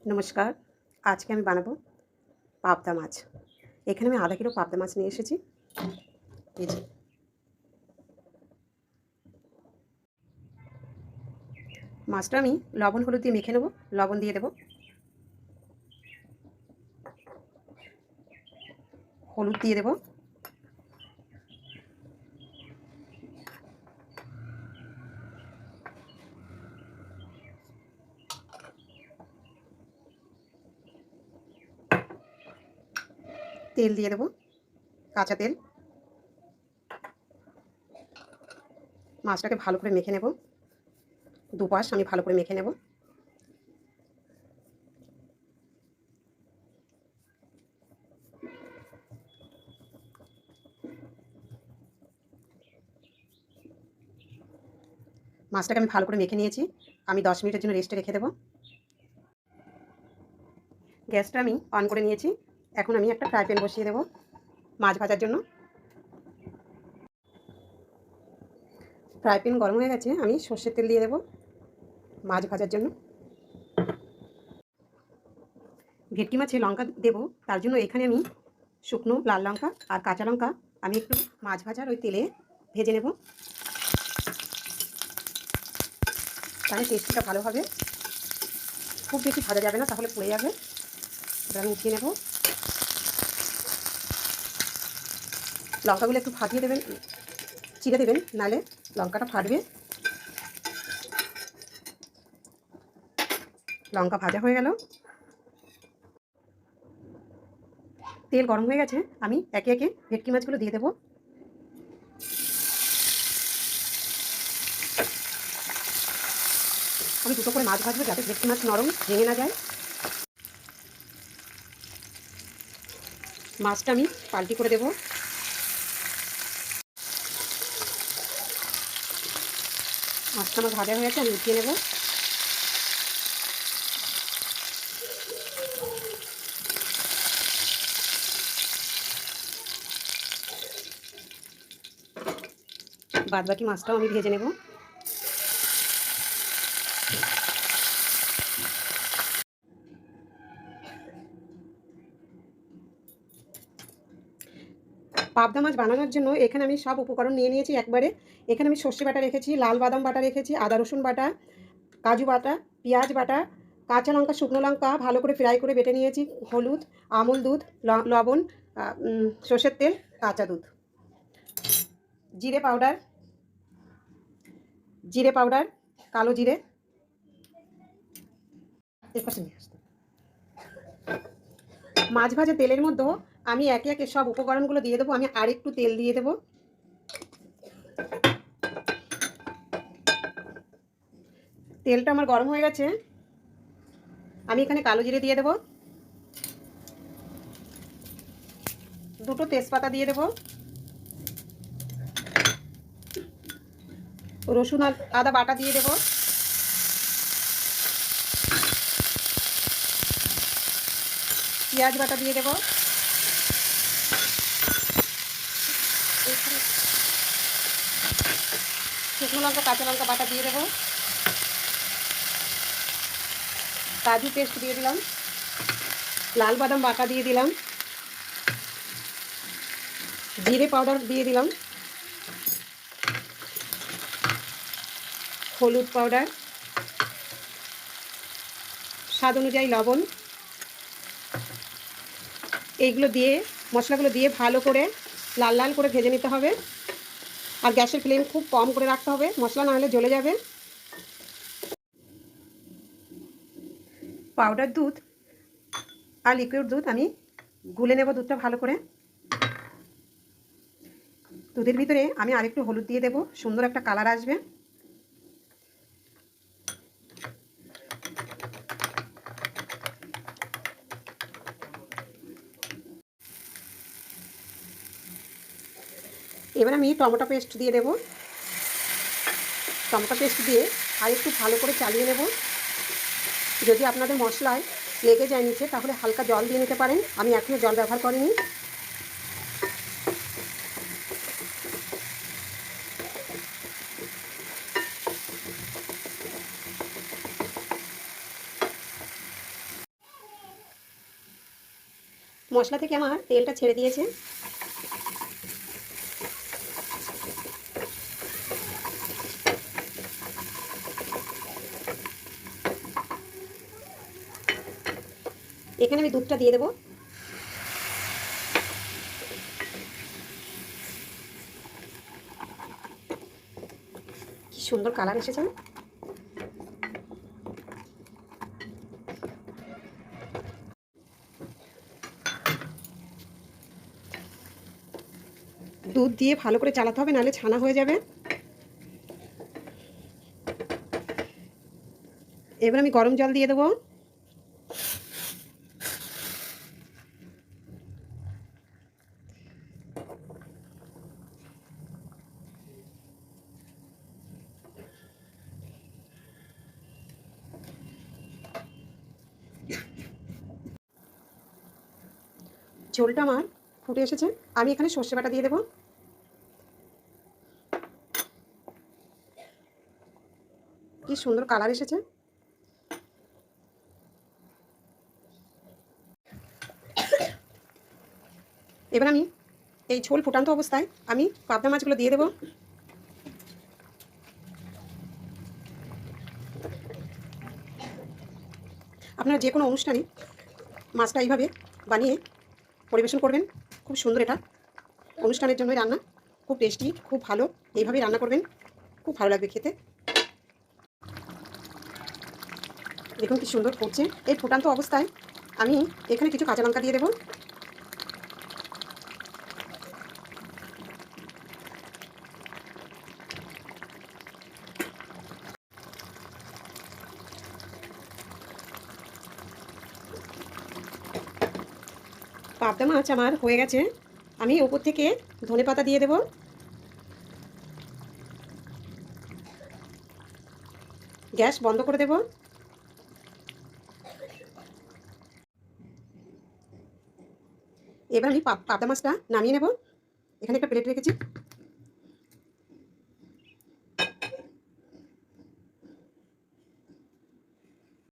নমস্কার। আজকে আমি বানাবো পাবদা মাছ। এখানে আমি আধা কিলো পাবদা মাছ নিয়ে এসেছি। এই যে মাছটা আমি লবণ হলুদ দিয়ে মেখে নেব। লবণ দিয়ে দেব, হলুদ দিয়ে দেব, তেল দিয়ে দেব, কাঁচা তেল। মাছটাকে ভালো করে মেখে নেব। দুপাশ আমি ভালো করে মেখে নেব। মাছটাকে আমি ভালো করে মেখে নিয়েছি। আমি 10 মিনিটের জন্য রেস্টে রেখে দেব। গ্যাসটা আমি অন করে নিয়েছি। এখন আমি একটা ফ্রাই প্যান বসিয়ে দেব মাছ ভাজার জন্য। ফ্রাই প্যান গরম হয়ে গেছে, আমি সর্ষের তেল দিয়ে দেব মাছ ভাজার জন্য। ভেটকি মাছে লঙ্কা দেব, তার জন্য এখানে আমি শুকনো লাল লঙ্কা আর কাঁচা লঙ্কা আমি একটু মাছ ভাজার ওই তেলে ভেজে নেব, তাহলে টেস্টটা ভালো হবে। খুব বেশি ভাজা যাবে না, তাহলে পুড়ে যাবে। এবার আমি উঠিয়ে নেব। লঙ্কাগুলো একটু ফাটিয়ে দেবেন, চিড়ে দেবেন, নাহলে লঙ্কাটা ফাটবে। লঙ্কা ভাজা হয়ে গেল, তেল গরম হয়ে গেছে। আমি একে একে ভেটকি মাছগুলো দিয়ে দেবো। আমি দুটো করে মাছ ভাজবো, যাতে ভেটকি মাছ নরম ভেঙে না যায়। মাছটা আমি পাল্টি করে দেবো। মাছটা আমার ভাজা হয়ে গেছে, আমি উঠিয়ে নেব। বাদ বাকি মাছটাও আমি ভেজে নেব। পাবদা মাছ বানানোর জন্য এখানে আমি সব উপকরণ নিয়ে নিয়েছি একবারে। এখানে আমি সর্ষে বাটা রেখেছি, লাল বাদাম বাটা রেখেছি, আদা রসুন বাটা, কাজু বাটা, পেঁয়াজ বাটা, কাঁচা লঙ্কা, শুকনো লঙ্কা ভালো করে ফ্রাই করে বেটে নিয়েছি, হলুদ, আমুল দুধ, লবণ, সর্ষের তেল, কাঁচা দুধ, জিরে পাউডার, কালো জিরে। এপাশে নিয়ে আসতে। মাছ ভাজা তেলের মধ্যে আমি একে একে সব উপকরণগুলো দিয়ে দেবো। আমি আর একটু তেল দিয়ে দেবো। তেলটা আমার গরম হয়ে গেছে। আমি এখানে কালো জিরে দিয়ে দেবো, দুটো তেজপাতা দিয়ে দেবো, রসুন আর আদা বাটা দিয়ে দেবো, পেঁয়াজ বাটা দিয়ে দেবো, শুকনো লঙ্কা কাঁচা লঙ্কা বাটা দিয়ে দেবো, কাজু পেস্ট দিয়ে দিলাম, লাল বাদাম বাটা দিয়ে দিলাম, জিরে পাউডার দিয়ে দিলাম, হলুদ পাউডার, স্বাদ অনুযায়ী লবণ। এইগুলো দিয়ে, মশলাগুলো দিয়ে ভালো করে লাল লাল করে ভেজে নিতে হবে। আর গ্যাসের ফ্লেম খুব কম করে রাখতে হবে, মশলা না হলে জ্বলে যাবে। পাউডার দুধ আর লিকুইড দুধ আমি গুলে নেব দুধটা ভালো করে। দুধের ভিতরে আমি আরেকটু হলুদ দিয়ে দেব, সুন্দর একটা কালার আসবে। এবার আমি টমেটো পেস্ট দিয়ে দেব। টমেটো পেস্ট দিয়ে আর একটু ভালো করে চালিয়ে নেব। যদি আপনাদের মশলায় লেগে যায় নিচে, তাহলে হালকা জল দিয়ে নিতে পারেন। আমি এখনও জল ব্যবহার করিনি। মশলা থেকে আমার তেলটা ছেড়ে দিয়েছে। এখানে আমি দুধটা দিয়ে দেবো। কি সুন্দর কালার এসেছে। দুধ দিয়ে ভালো করে চালাতে হবে, নাহলে ছানা হয়ে যাবে। এবার আমি গরম জল দিয়ে দেবো। ঝোলটা আমার ফুটে এসেছে। আমি এখানে সর্ষে বাটা দিয়ে দেবো। কি সুন্দর কালার এসেছে। এবার আমি এই ঝোল ফুটান্ত অবস্থায় আমি পাবদা মাছগুলো দিয়ে দেবো। আপনারা যে কোনো অনুষ্ঠানে মাছটা এইভাবে বানিয়ে পরিবেশন করবেন। খুব সুন্দর, এটা অনুষ্ঠানের জন্যই রান্না, খুব টেস্টি, খুব ভালো। এইভাবেই রান্না করবেন, খুব ভালো লাগবে খেতে। দেখুন কি সুন্দর ফুটছে। এই ফুটান্ত অবস্থায় আমি এখানে কিছু কাঁচা লঙ্কা দিয়ে দেবো। পাবদা মাছ আমার হয়ে গেছে। আমি উপর থেকে ধনেপাতা দিয়ে দেবো। গ্যাস বন্ধ করে দেব। এবার আমি পাবদা মাছটা নামিয়ে নেব। এখানে একটা প্লেট রেখেছি।